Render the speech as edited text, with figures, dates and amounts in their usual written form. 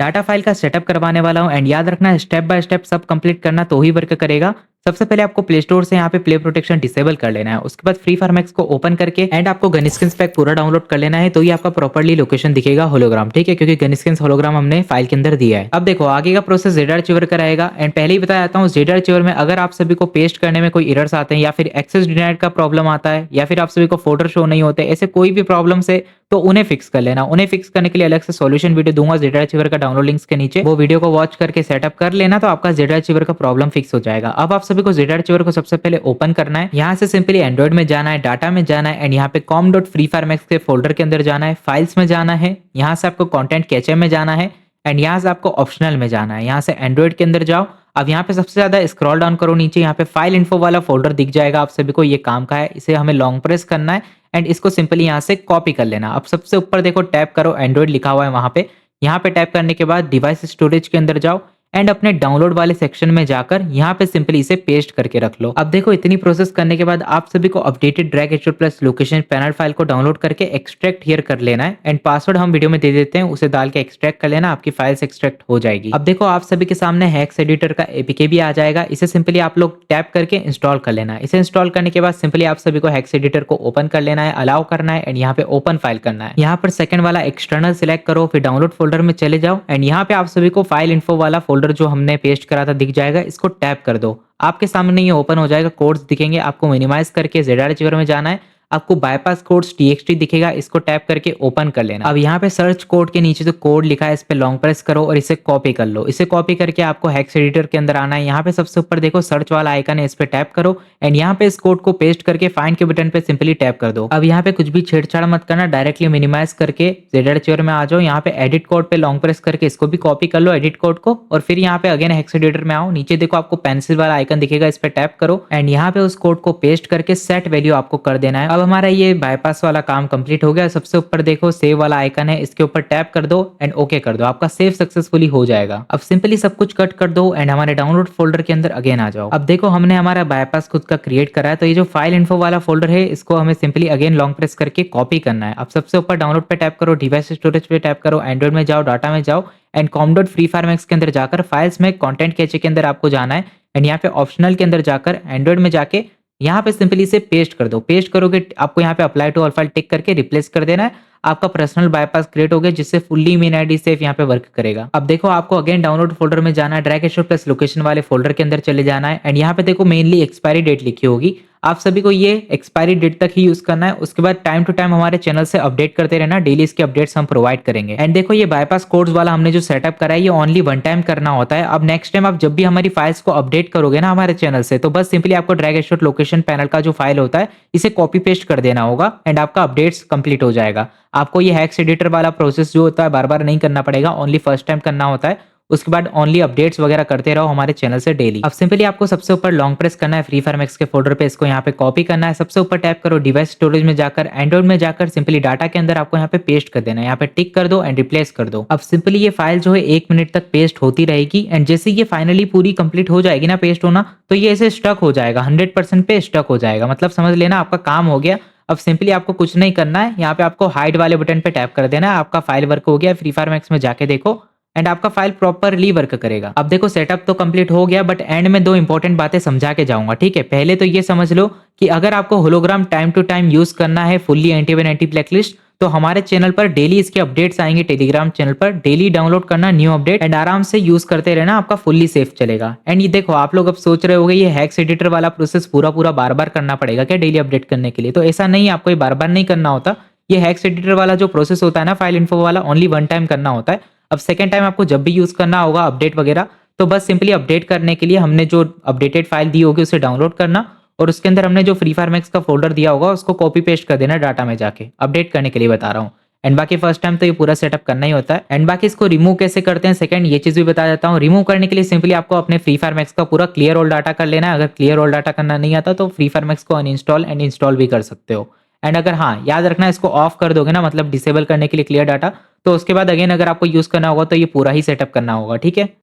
Data file का setup करवाने वाला हूँ एंड याद रखना स्टेप बाय स्टेप सब कंप्लीट करना तो ही वर्क करेगा। सबसे पहले आपको प्ले स्टोर से यहाँ पे प्ले प्रोटेक्शन डिसेबल कर लेना है। उसके बाद फ्री फायर मैक्स को ओपन करके एंड आपको गनस्किन्स पैक पूरा डाउनलोड कर लेना है, तो ये आपका प्रॉपर्ली लोकेशन दिखेगा होलोग्राम, ठीक है, क्योंकि गनस्किन्स होलोग्राम हमने फाइल के अंदर दिया है। अब देखो आगे का प्रोसेस जेड आर्चिवर का रहेगा एंड पहले ही बताया जाता हूँ जेड आर्चिवर में अगर आप सभी को पेस्ट करने में कोई एरर्स आते हैं या फिर एक्सेस डिनाइड का प्रॉब्लम आता है या फिर आप सभी को फोल्डर शो नहीं होते, ऐसे कोई भी प्रॉब्लम से तो उन्हें फिक्स कर लेना। उन्हें फिक्स करने के लिए अलग से सॉल्यूशन वीडियो दूंगा जेड आर्चिवर का डाउनलोड लिंक्स के नीचे, वो वीडियो को वॉच करके सेटअप कर लेना तो आपका जेड आर्चिवर का प्रॉब्लम फिक्स हो जाएगा। अब आप सभी को जेड आर्चिवर को सबसे पहले ओपन करना है। यहाँ से सिंपली एंड्रॉइड में जाना है, डाटा में जाना है एंड यहाँ पे com.freefiremax के फोल्डर के अंदर जाना है, फाइल्स में जाना है, यहाँ से आपको कंटेंट कैचर में जाना है एंड यहाँ से आपको ऑप्शनल में जाना है। यहाँ से एंड्रॉइड के अंदर जाओ। अब यहाँ पे सबसे ज्यादा स्क्रॉल डाउन करो नीचे, यहाँ पे फाइल इन्फो वाला फोल्डर दिख जाएगा। आप सभी को ये काम का है, इसे हमें लॉन्ग प्रेस करना है एंड इसको सिंपली यहाँ से कॉपी कर लेना। अब सबसे ऊपर देखो टैप करो, एंड्रॉइड लिखा हुआ है वहां पे। यहाँ पे टैप करने के बाद डिवाइस स्टोरेज के अंदर जाओ एंड अपने डाउनलोड वाले सेक्शन में जाकर यहाँ पे सिंपली इसे पेस्ट करके रख लो। अब देखो इतनी प्रोसेस करने के बाद आप सभी को updated drag H plus location panel file को डाउनलोड करके एक्सट्रैक्ट हियर कर लेना है एंड पासवर्ड हम वीडियो में दे देते हैं, उसे डाल के एक्सट्रैक्ट कर लेना, आपकी फाइल्स एक्सट्रैक्ट हो जाएगी। अब देखो आप सभी के सामने हैक्स एडिटर का एपीके भी आ जाएगा, इसे सिंपली आप लोग टैप करके इंस्टॉल कर लेना है। इसे इंस्टॉल करने के बाद सिंपली आप सभी को हैक्स एडिटर को ओपन कर लेना है, अलाउ करना है एंड यहाँ पे ओपन फाइल करना है। यहाँ पर सेकंड वाला एक्सटर्नल सिलेक्ट करो, फिर डाउनलोड फोल्डर में चले जाओ एंड यहाँ पे आप सभी को फाइल इन्फो वाला फोल्डर जो हमने पेस्ट करा था दिख जाएगा, इसको टैप कर दो। आपके सामने ये ओपन हो जाएगा, कोड्स दिखेंगे, आपको मिनिमाइज करके जेड आर्चिवर में जाना है। आपको बाईपास कोड्स टीएक्सटी दिखेगा, इसको टैप करके ओपन कर लेना। अब यहाँ पे सर्च कोड के नीचे जो कोड लिखा है इस पे लॉन्ग प्रेस करो और इसे कॉपी कर लो। इसे कॉपी करके आपको हेक्स एडिटर के अंदर आना है। यहाँ पे सबसे ऊपर देखो सर्च वाला आइकन है, इस पे टैप करो एंड यहाँ पे इस कोड को पेस्ट करके फाइंड के बटन पे सिंपली टैप कर दो। अब यहाँ पे कुछ भी छेड़छाड़ मत करना, डायरेक्टली मिनिमाइज करके जेड आर्चिवर में आ जाओ। यहाँ पे एडिट कोड पे लॉन्ग प्रेस करके इसको भी कॉपी कर लो एडिट कोड को, और फिर यहाँ पे अगेन हेक्स एडिटर में आओ। नीचे देखो आपको पेंसिल वाला आइकन दिखेगा, इस पे टैप करो एंड यहाँ पे उस कोड को पेस्ट करके सेट वैल्यू आपको कर देना है। अब हमारा ये बाईपास वाला काम कंप्लीट हो गया। सबसे ऊपर देखो सेव वाला आइकन है, इसके ऊपर टैप कर दो एंड ओके कर दो, आपका सेव सक्सेसफुली हो जाएगा। अब सिंपली सब कुछ कट कर दो एंड हमारे डाउनलोड फोल्डर के अंदर अगेन आ जाओ। अब देखो हमने हमारा बाईपास खुद का क्रिएट करा है, तो ये जो फाइल इन्फो वाला फोल्डर है इसको हमें सिंपली अगेन लॉन्ग प्रेस करके कॉपी करना है। अब सबसे ऊपर डाउनलोड पे टैप करो, डिवाइस स्टोरेज पे टैप करो, एंड्रॉइड में जाओ, डाटा में जाओ एंड com.freefiremax के अंदर जाकर फाइल्स में कंटेंट कैचे के अंदर आपको जाना है एंड यहाँ पे ऑप्शनल के अंदर जाकर एंड्रॉइड में जाके यहाँ पे सिंपली इसे पेस्ट कर दो। पेस्ट करोगे आपको यहाँ पे अप्लाई टू ऑल फाइल टिक करके रिप्लेस कर देना है। आपका पर्सनल बाईपास क्रिएट हो गया जिससे फुल्ली मेन आईडी सेफ यहाँ पे वर्क करेगा। अब देखो आपको अगेन डाउनलोड फोल्डर में जाना है, ड्रैग एच प्लस लोकेशन वाले फोल्डर के अंदर चले जाना है एंड यहाँ पे देखो मेनली एक्सपायरी डेट लिखी होगी। आप सभी को ये एक्सपायरी डेट तक ही यूज करना है। उसके बाद टाइम टू टाइम हमारे चैनल से अपडेट करते रहना, डेली इसके अपडेट्स हम प्रोवाइड करेंगे। एंड देखो ये बाईपास कोड्स वाला हमने जो सेटअप करा है ये ओनली वन टाइम करना होता है। अब नेक्स्ट टाइम आप जब भी हमारी फाइल्स को अपडेट करोगे ना हमारे चैनल से, तो बस सिंपली आपको ड्रैग एच लोकेशन पैनल का जो फाइल होता है इसे कॉपी पेस्ट कर देना होगा एंड आपका अपडेट्स कंप्लीट हो जाएगा। आपको ये हैक्स एडिटर वाला प्रोसेस जो होता है बार बार नहीं करना पड़ेगा, ओनली फर्स्ट टाइम करना होता है। उसके बाद ओनली अपडेट्स वगैरह करते रहो हमारे चैनल से डेली। अब सिंपली आपको सबसे ऊपर लॉन्ग प्रेस करना है फ्री फायर मैक्स के फोल्डर पे, इसको यहाँ पे कॉपी करना है। सबसे ऊपर टैप करो, डिवाइस स्टोरेज में जाकर एंड्रॉइड में जाकर सिंपली डाटा के अंदर आपको यहाँ पे पेस्ट कर देना है। यहाँ पे टिक कर दो एंड रिप्लेस कर दो। अब सिंपली ये फाइल जो है 1 मिनट तक पेस्ट होती रहेगी एंड जैसे ये फाइनली पूरी कंप्लीट हो जाएगी ना पेस्ट होना, तो ये ऐसे स्टक हो जाएगा, 100% पे स्टक हो जाएगा, मतलब समझ लेना आपका काम हो गया। अब सिंपली आपको कुछ नहीं करना है, यहाँ पे आपको हाइड वाले बटन पे टैप कर देना है, आपका फाइल वर्क हो गया। फ्री फायर मैक्स में जाके देखो एंड आपका फाइल प्रॉपरली वर्क करेगा। अब देखो सेटअप तो कंप्लीट हो गया, बट एंड में 2 इंपॉर्टेंट बातें समझा के जाऊंगा, ठीक है। पहले तो ये समझ लो कि अगर आपको hologram time to time use करना है fully anti one anti blacklist, तो हमारे चैनल पर डेली इसके अपडेट्स आएंगे। टेलीग्राम चैनल पर डेली डाउनलोड करना न्यू अपडेट एंड आराम से यूज करते रहना, आपका फुल्ली सेफ चलेगा। एंड ये देखो आप लोग अब सोच रहे होगे ये हैक्स एडिटर वाला प्रोसेस पूरा बार बार करना पड़ेगा क्या डेली अपडेट करने के लिए, तो ऐसा नहीं, आपको ये बार बार नहीं करना होता। ये हैक्स एडिटर वाला जो प्रोसेस होता है ना फाइल इन्फो वाला, ओनली वन टाइम करना होता है। अब सेकंड टाइम आपको जब भी यूज करना होगा अपडेट वगैरह, तो बस सिंपली अपडेट करने के लिए हमने जो अपडेटेड फाइल दी होगी उसे डाउनलोड करना और उसके अंदर हमने जो फ्री फायर मैक्स का फोल्डर दिया होगा उसको कॉपी पेस्ट कर देना डाटा में जाके, अपडेट करने के लिए बता रहा हूँ। एंड बाकी फर्स्ट टाइम तो ये पूरा सेटअप करना ही होता है। एंड बाकी इसको रिमूव कैसे करते हैं सेकंड, ये चीज भी बता देता हूँ। रिमूव करने के लिए सिंपली आपको अपने फ्री फायर मैक्स का पूरा क्लियर ऑल डाटा कर लेना है। अगर क्लियर ऑल डाटा करना नहीं आता तो फ्री फायर मैक्स को अनइंस्टॉल एंड इंस्टॉल भी कर सकते हो। एंड अगर हाँ याद रखना इसको ऑफ कर दोगे ना, मतलब डिसेबल करने के लिए क्लियर डाटा, तो उसके बाद अगेन अगर आपको यूज करना होगा तो ये पूरा ही सेटअप करना होगा, ठीक है।